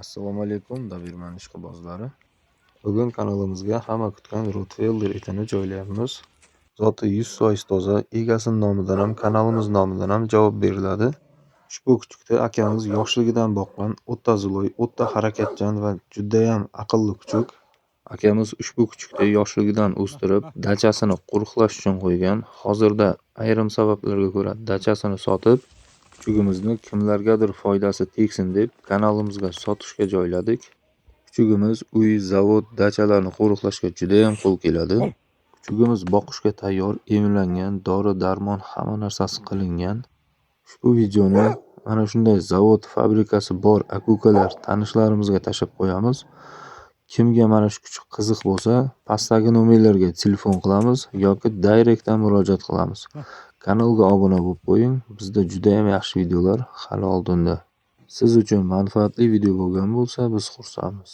Assalomu alaykum, Dabirman ishqibozlari. Bugun kanalimizga hamma kutgan Rottweiler itini joylayapmiz. Zoti 100% toza, egasi nomidan ham, kanalimiz nomidan ham javob beriladi. Ushbu kuchukni akamiz yoshligidan boqqan, o'ta zuloy, o'ta harakatchan va juda ham aqlli kuchuk. Akamiz ushbu kuchukni yoshligidan o'stirib, dachasini qo'riqlash uchun qo'ygan. Hozirda ayrim sabablarga ko'ra dachasini sotib, kuchugimizni kimlargadir foydasi tegsin deb kanalimizga sotishga joyladik. Kuchugimiz uy, zavod, dachalarni qo'riqlashga juda ham qo'l keladi. Kuchugimiz boqishga tayyor, emlangan, dori-darmon hamma narsasi qilingan. Ushbu videoni mana shunday zavod, fabrikasi bor aka-ukalar, tanishlarimizga tashlab qo'yamiz. Kimga mana shu kuchuk qiziq bo'lsa, pastdagi nomerlarga telefon qilamiz yoki direktdan murojaat qilamiz. Kanalga obuna bo'lib qo'ying. Bizda juda ham yaxshi videolar hali oldinda. Siz uchun manfaatli video bo'lgan bo'lsa, biz xursandmiz.